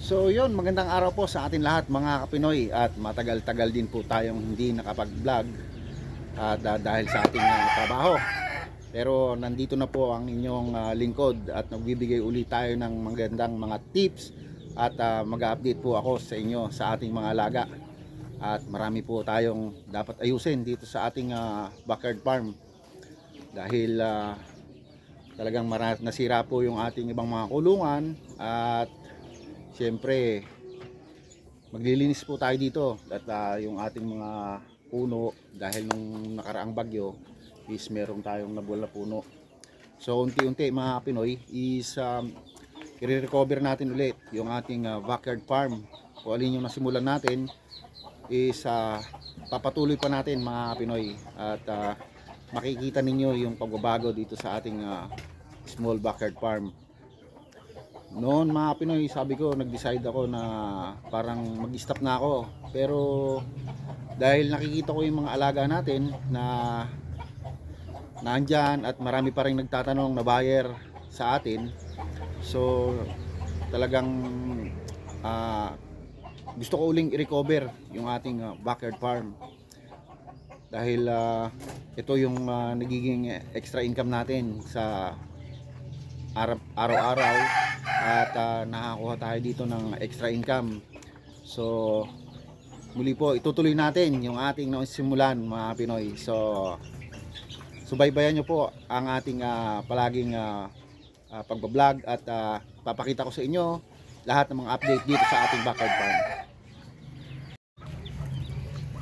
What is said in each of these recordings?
So yun, magandang araw po sa atin lahat mga Kapinoy, at matagal-tagal din po tayong hindi nakapag-vlog at dahil sa ating trabaho. Pero nandito na po ang inyong lingkod at nagbibigay ulit tayo ng magandang mga tips at mag-update po ako sa inyo sa ating mga alaga. At marami po tayong dapat ayusin dito sa ating backyard farm dahil talagang nasira po yung ating ibang mga kulungan. At siyempre maglilinis po tayo dito at yung ating mga puno, dahil nung nakaraang bagyo is meron tayong nabuwal na puno. So unti-unti mga Pinoy is i-recover natin ulit yung ating backyard farm. Kung alin yung nasimulan natin is papatuloy pa natin mga Pinoy, at makikita ninyo yung pagbabago dito sa ating small backyard farm. Noon mga Pinoy, sabi ko, nag-decide ako na parang mag-stop na ako, pero dahil nakikita ko yung mga alaga natin na nandyan at marami pa rin nagtatanong na buyer sa atin, so talagang gusto ko uling i-recover yung ating backyard farm dahil ito yung nagiging extra income natin sa araw-araw, at nakakuha tayo dito ng extra income. So muli po itutuloy natin yung ating simulan mga Pinoy. So subaybayan nyo po ang ating palaging pagbablog, at papakita ko sa inyo lahat ng mga update dito sa ating backyard farm.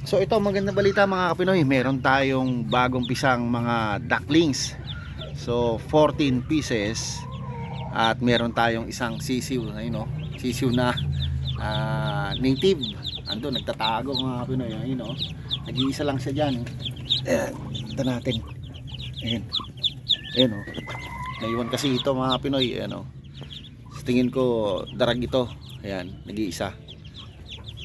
So ito, magandang balita mga Kapinoy, meron tayong bagong pisang mga ducklings. So 14 pieces, at meron tayong isang sisiw, ayun, sisiw na native. Ando, nagtatago mga Pinoy, ayun, nag-iisa lang siya dyan. Ito natin, ayun, naiwan kasi ito mga Pinoy, sa tingin ko darag ito, ayan, nag-iisa,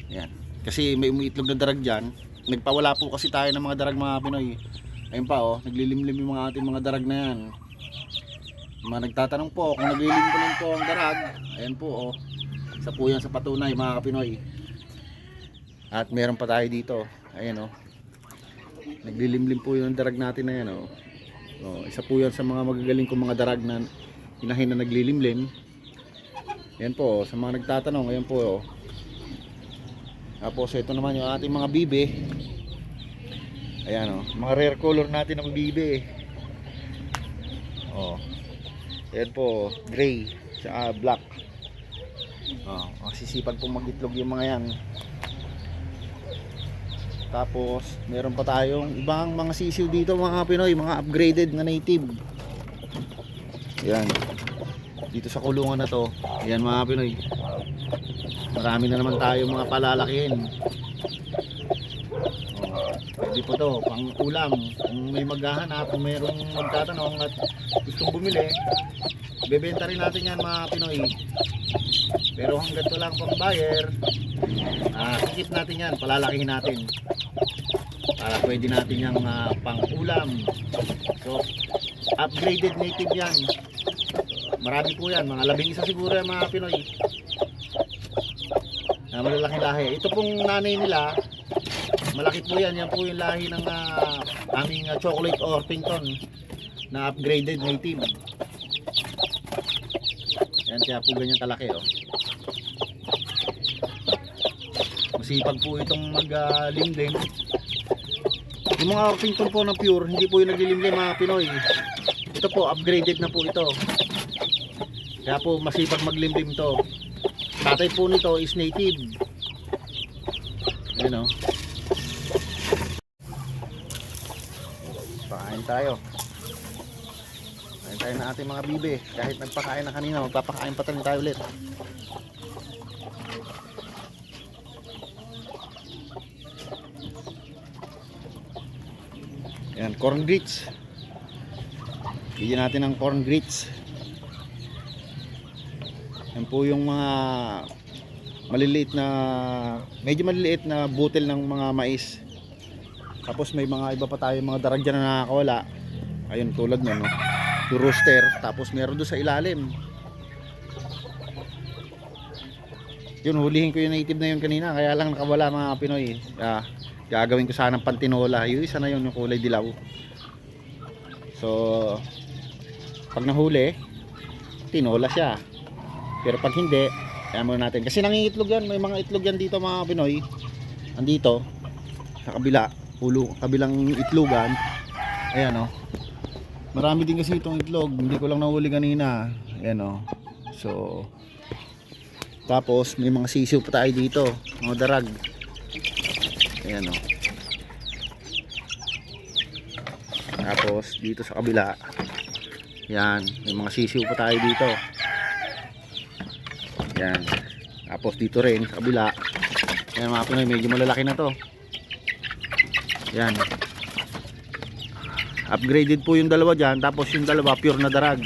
ayan, kasi may umiitlog na darag dyan. Nagpawala po kasi tayo ng mga darag mga Pinoy. Ayun pa, naglilimlim yung mga ating mga darag na yan. Mga nagtatanong po kung naglilimlim po ang darag, ayan po, isa po yan sa patunay mga Kapinoy. At meron pa tayo dito, ayan, naglilimlim po yung darag natin na yan, isa po yan sa mga magagaling kong mga darag na hinahin na naglilimlim. Ayan po, sa mga nagtatanong, ayan po, tapos ito naman yung ating mga bibe. Ayan, mga rare color natin ng bibe. Ayan po, gray sa black. Masisipag pong mag-itlog yung mga yan. Tapos meron pa tayong ibang mga sisiw dito mga Pinoy, mga upgraded na native. Ayan, dito sa kulungan na to. Ayan mga Pinoy, marami na naman tayo mga palalakihin. Pwede po to pang ulam. Kung may maghahanap, kung mayroong magtatanong at gustong bumili, bebenta rin natin yan mga Pinoy. Pero hanggang to lang pang buyer, keep natin yan, palalakihin natin para pwede natin yung pang ulam. So upgraded native yan, marami po yan, mga 11 siguro yan mga Pinoy na malalaking lahi. Ito pong nanay nila, malaki po yan. Yan po yung lahi ng aming chocolate Orpington na upgraded native. Yan, kaya po ganyan kalaki, masipag po itong maglimlim. Yung mga Orpington po na pure, hindi po yung naglilimlim mga Pinoy. Ito po, upgraded na po ito, kaya po masipag maglimlim to. Tatay po nito is native. Ayun, pakain tayo. Pakain tayo na ating mga bibe. Kahit nagpakain na kanina, magpapakain pa tayo ulit. Yan, corn grits. Bigyan natin ng corn grits. Yan po yung mga maliliit na, medyo maliliit na butil ng mga mais. Tapos may mga iba pa tayo mga darag dyan na nakakawala. Ayun, tulad nun, yung rooster. Tapos meron doon sa ilalim. Yun, hulihin ko yung native na yun kanina, kaya lang nakawala mga Pinoy. Gagawin ko sanang pantinola. Yung isa na yun, yung kulay dilaw. So pag nahuli, tinola siya. Pero pag hindi, kaya muna natin. Kasi nangingitlog yan, may mga itlog yan dito mga Pinoy. Andito sa kabila, kabilang itlogan. Ayan o. Marami din kasi itong itlog, hindi ko lang nahuli kanina. Ayan o. So tapos may mga sisiw pa tayo dito, mga darag. Ayan o. Tapos dito sa kabila, yan, may mga sisiw pa tayo dito. Yan. Tapos dito rin sa kabila, yan mga Pinoy, medyo malalaki na to. Yan. Upgraded po yung dalawa dyan. Tapos yung dalawa pure na darag.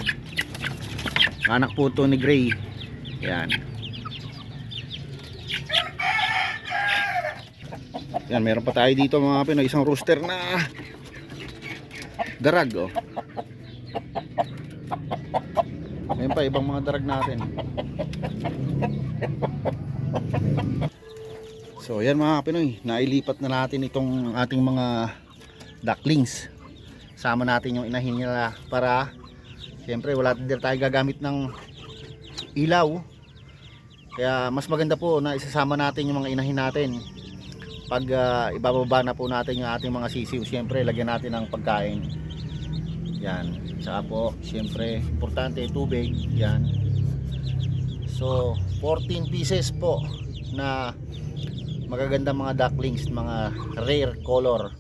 Anak po to ni Gray. Yan. Yan, meron pa tayo dito mga Pinoy, isang rooster na darag oh. Ngayon pa ibang mga darag natin. So yan mga Pinoy, nailipat na natin itong ating mga ducklings. Sama natin yung inahin nila para siyempre wala din tayo gagamit ng ilaw. Kaya mas maganda po na isasama natin yung mga inahin natin. Pag ibababa na po natin yung ating mga sisiw, siyempre lagyan natin ng pagkain. Yan. Saka po siyempre importante tubig. Yan. So 14 pieces po na magagandang mga ducklings, mga rare color.